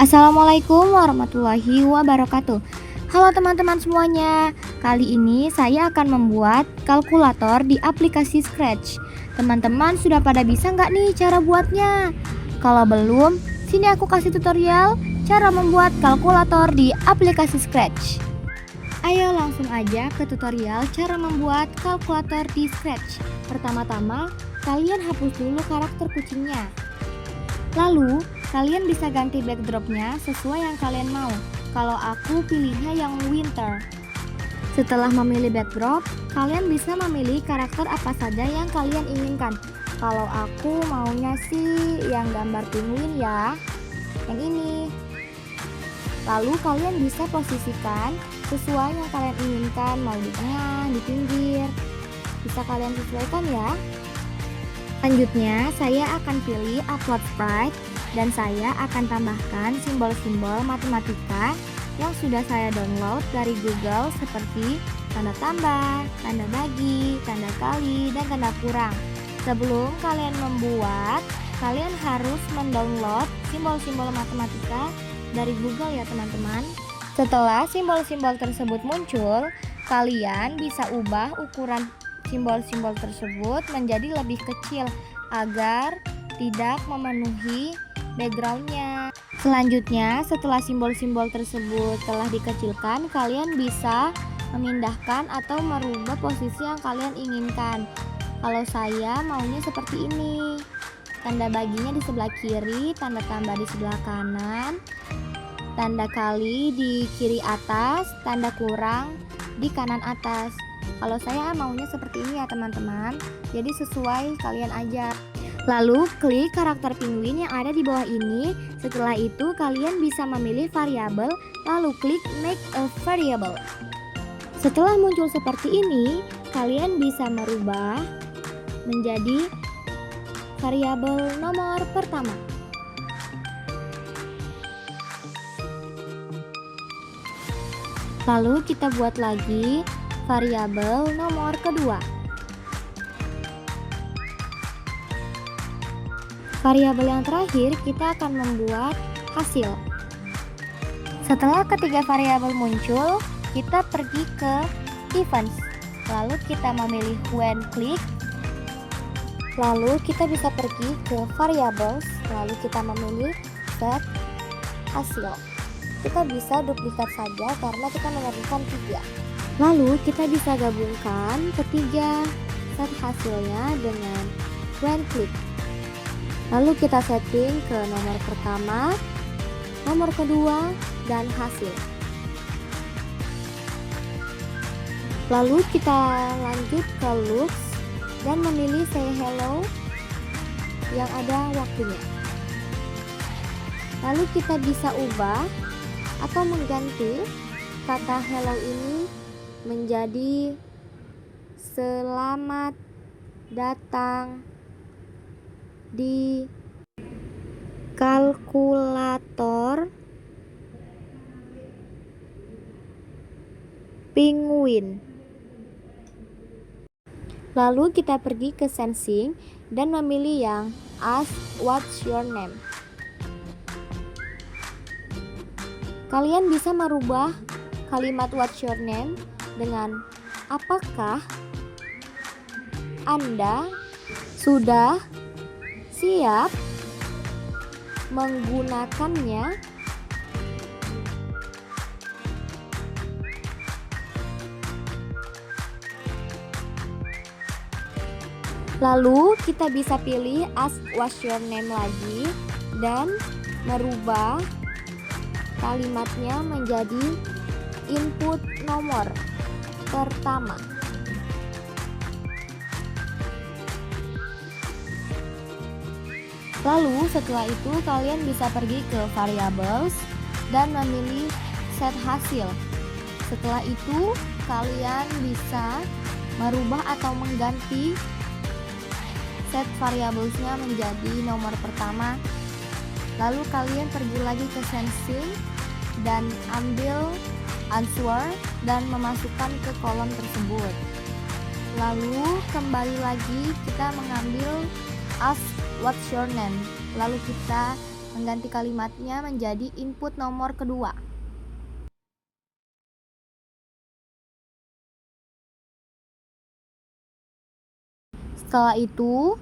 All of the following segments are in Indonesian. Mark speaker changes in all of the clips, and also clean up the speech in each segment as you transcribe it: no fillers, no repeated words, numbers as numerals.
Speaker 1: Assalamualaikum warahmatullahi wabarakatuh. Halo teman-teman semuanya. Kali ini saya akan membuat kalkulator di aplikasi Scratch. Teman-teman sudah pada bisa nggak nih cara buatnya? Kalau belum, sini aku kasih tutorial cara membuat kalkulator di aplikasi Scratch. Ayo langsung aja ke tutorial cara membuat kalkulator di Scratch. Pertama-tama, kalian hapus dulu karakter kucingnya. Lalu, kalian bisa ganti backdropnya sesuai yang kalian mau. Kalau aku pilihnya yang winter. Setelah memilih backdrop, kalian bisa memilih karakter apa saja yang kalian inginkan. Kalau aku maunya sih yang gambar penguin ya, yang ini. Lalu kalian bisa posisikan sesuai yang kalian inginkan, mau di tengah, di pinggir. Bisa kalian sesuaikan ya. Selanjutnya, saya akan pilih upload sprite dan saya akan tambahkan simbol-simbol matematika yang sudah saya download dari Google seperti tanda tambah, tanda bagi, tanda kali, dan tanda kurang. Sebelum kalian membuat, kalian harus mendownload simbol-simbol matematika dari Google ya teman-teman. Setelah simbol-simbol tersebut muncul, kalian bisa ubah ukuran simbol-simbol tersebut menjadi lebih kecil agar tidak memenuhi backgroundnya. Selanjutnya, setelah simbol-simbol tersebut telah dikecilkan, kalian bisa memindahkan atau merubah posisi yang kalian inginkan. Kalau saya maunya seperti ini. Tanda baginya di sebelah kiri, tanda tambah di sebelah kanan, tanda kali di kiri atas, tanda kurang di kanan atas. Kalau saya maunya seperti ini ya teman-teman. Jadi sesuai kalian aja. Lalu klik karakter penguin yang ada di bawah ini. Setelah itu kalian bisa memilih variabel, lalu klik make a variable. Setelah muncul seperti ini, kalian bisa merubah menjadi variabel nomor pertama. Lalu kita buat lagi variabel nomor kedua. Variabel yang terakhir kita akan membuat hasil. Setelah ketiga variabel muncul, kita pergi ke events. Lalu kita memilih when click. Lalu kita bisa pergi ke variables. Lalu kita memilih set hasil. Kita bisa duplikat saja karena kita memerlukan 3. Lalu kita bisa gabungkan ketiga set hasilnya dengan when click. Lalu kita setting ke nomor pertama, nomor kedua, dan hasil. Lalu kita lanjut ke loops dan memilih say hello yang ada waktunya. Lalu kita bisa ubah atau mengganti kata hello ini menjadi selamat datang di kalkulator penguin. Lalu kita pergi ke sensing dan memilih yang ask what's your name. Kalian bisa merubah kalimat what's your name dengan apakah Anda sudah siap menggunakannya. Lalu kita bisa pilih ask what's your name lagi dan merubah kalimatnya menjadi input nomor pertama. Lalu setelah itu kalian bisa pergi ke variables dan memilih set hasil. Setelah itu kalian bisa merubah atau mengganti set variablesnya menjadi nomor pertama. Lalu kalian pergi lagi ke sensing dan ambil answer dan memasukkan ke kolom tersebut. Lalu kembali lagi kita mengambil ask what's your name. Lalu kita mengganti kalimatnya menjadi input nomor kedua. Setelah itu,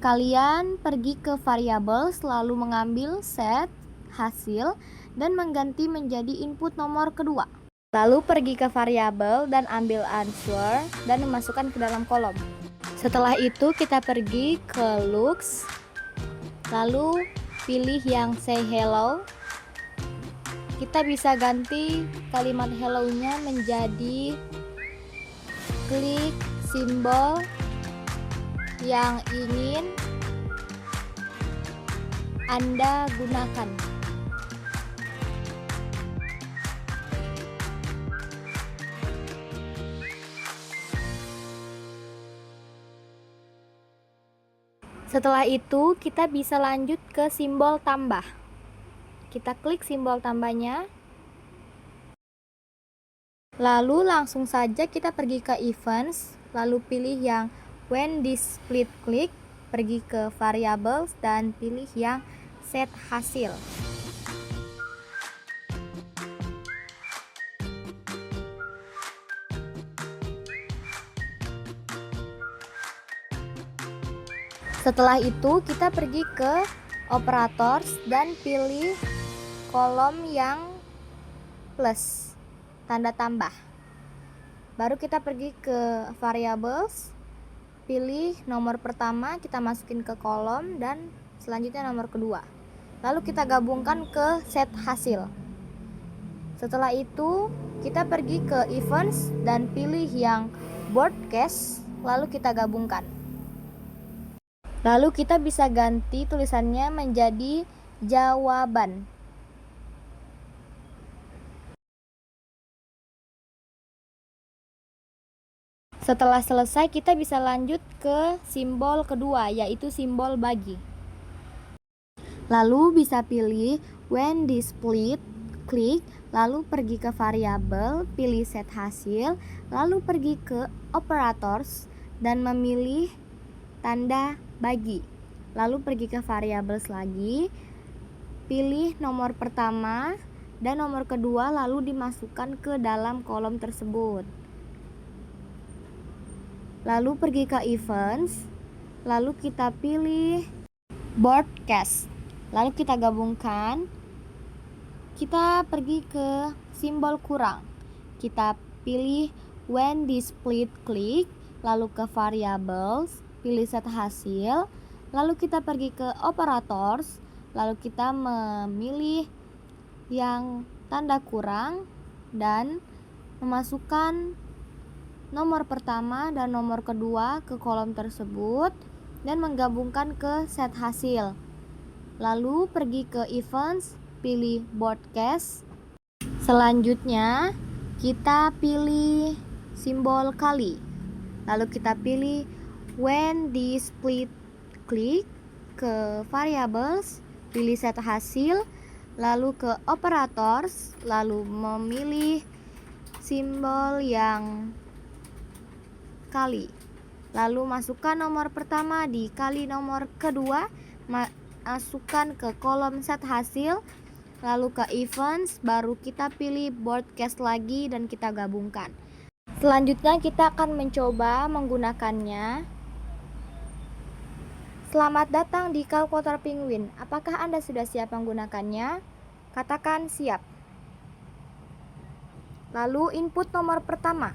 Speaker 1: kalian pergi ke variabel lalu mengambil set hasil dan mengganti menjadi input nomor kedua. Lalu pergi ke variabel dan ambil answer dan memasukkan ke dalam kolom. Setelah itu kita pergi ke looks, lalu pilih yang say hello. Kita bisa ganti kalimat hello-nya menjadi klik simbol yang ingin Anda gunakan. Setelah itu, kita bisa lanjut ke simbol tambah. Kita klik simbol tambahnya. Lalu langsung saja kita pergi ke events, lalu pilih yang when displayed click, pergi ke variables dan pilih yang set hasil. Setelah itu kita pergi ke operators dan pilih kolom yang plus, tanda tambah. Baru kita pergi ke variables, pilih nomor pertama, kita masukin ke kolom dan selanjutnya nomor kedua. Lalu kita gabungkan ke set hasil. Setelah itu kita pergi ke events dan pilih yang broadcast, lalu kita gabungkan. Lalu kita bisa ganti tulisannya menjadi jawaban. Setelah selesai, kita bisa lanjut ke simbol kedua, yaitu simbol bagi. Lalu bisa pilih when displayed klik, lalu pergi ke variabel, pilih set hasil, lalu pergi ke operators dan memilih tanda bagi. Lalu pergi ke variables lagi, pilih nomor pertama dan nomor kedua, lalu dimasukkan ke dalam kolom tersebut. Lalu pergi ke events, lalu kita pilih broadcast, lalu kita gabungkan. Kita pergi ke simbol kurang, kita pilih when displayed click, lalu ke variables, pilih set hasil, lalu kita pergi ke operators, lalu kita memilih yang tanda kurang dan memasukkan nomor pertama dan nomor kedua ke kolom tersebut dan menggabungkan ke set hasil. Lalu pergi ke events, pilih broadcast. Selanjutnya kita pilih simbol kali. Lalu kita pilih when displayed click, ke variables, pilih set hasil, lalu ke operators, lalu memilih simbol yang kali. Lalu masukkan nomor pertama dikali nomor kedua, masukkan ke kolom set hasil, lalu ke events, baru kita pilih broadcast lagi dan kita gabungkan. Selanjutnya kita akan mencoba menggunakannya. Selamat datang di kalkulator Penguin. Apakah Anda sudah siap menggunakannya? Katakan siap. Lalu input nomor pertama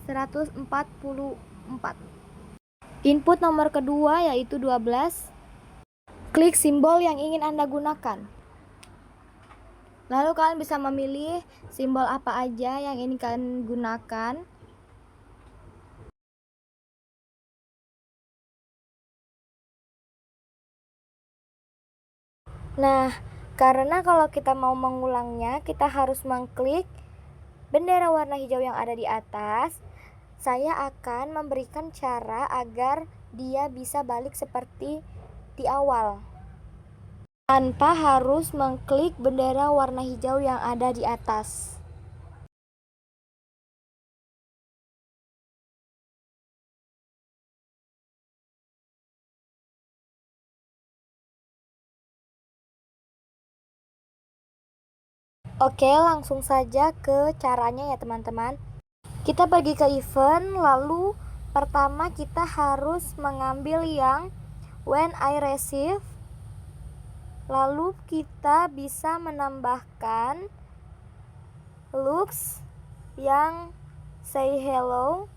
Speaker 1: 144. Input nomor kedua yaitu 12. Klik simbol yang ingin Anda gunakan. Lalu kalian bisa memilih simbol apa aja yang ingin kalian gunakan. Nah, karena kalau kita mau mengulangnya, kita harus mengklik bendera warna hijau yang ada di atas. Saya akan memberikan cara agar dia bisa balik seperti di awal, tanpa harus mengklik bendera warna hijau yang ada di atas. Oke, langsung saja ke caranya ya teman-teman. Kita pergi ke event, lalu pertama kita harus mengambil yang when I receive. Lalu kita bisa menambahkan looks yang say hello.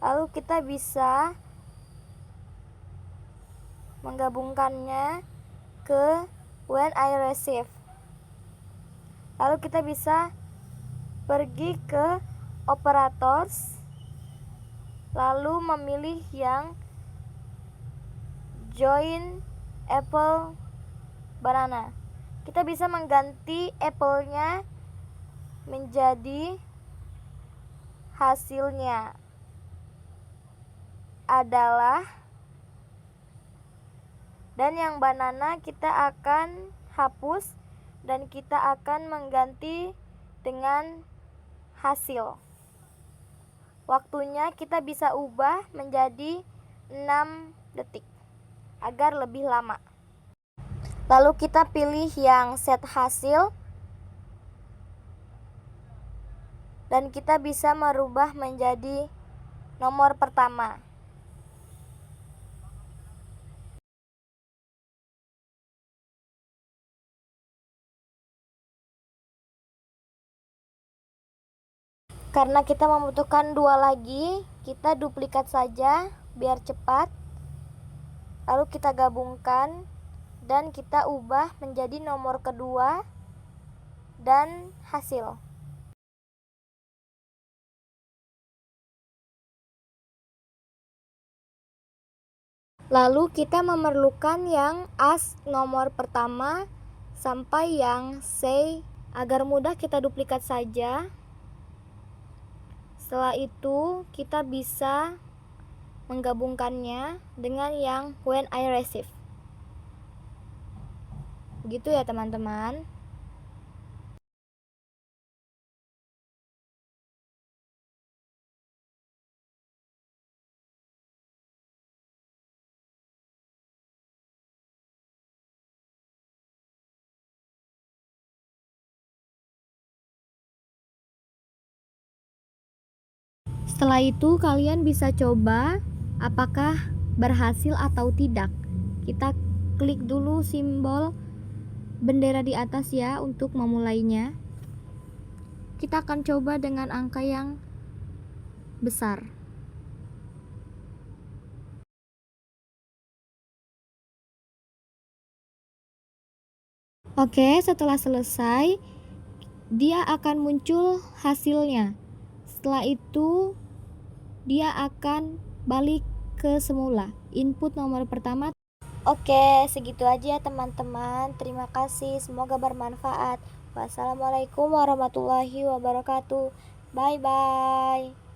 Speaker 1: Lalu kita bisa menggabungkannya ke when I receive. Lalu kita bisa pergi ke operators, lalu memilih yang join apple banana. Kita bisa mengganti apple-nya menjadi hasilnya adalah, dan yang banana kita akan hapus dan kita akan mengganti dengan hasil. Waktunya kita bisa ubah menjadi 6 detik agar lebih lama. Lalu kita pilih yang set hasil dan kita bisa merubah menjadi nomor pertama. Karena kita membutuhkan 2 lagi, kita duplikat saja biar cepat. Lalu kita gabungkan dan kita ubah menjadi nomor kedua dan hasil. Lalu kita memerlukan yang as nomor pertama sampai yang say. Agar mudah kita duplikat saja. Setelah itu kita bisa menggabungkannya dengan yang when I receive. Begitu ya teman-teman. Setelah itu kalian bisa coba apakah berhasil atau tidak. Kita klik dulu simbol bendera di atas ya untuk memulainya. Kita akan coba dengan angka yang besar. Oke, setelah selesai dia akan muncul hasilnya. Setelah itu dia akan balik ke semula, input nomor pertama. Oke, segitu aja teman-teman. Terima kasih, semoga bermanfaat. Wassalamualaikum warahmatullahi wabarakatuh. Bye bye.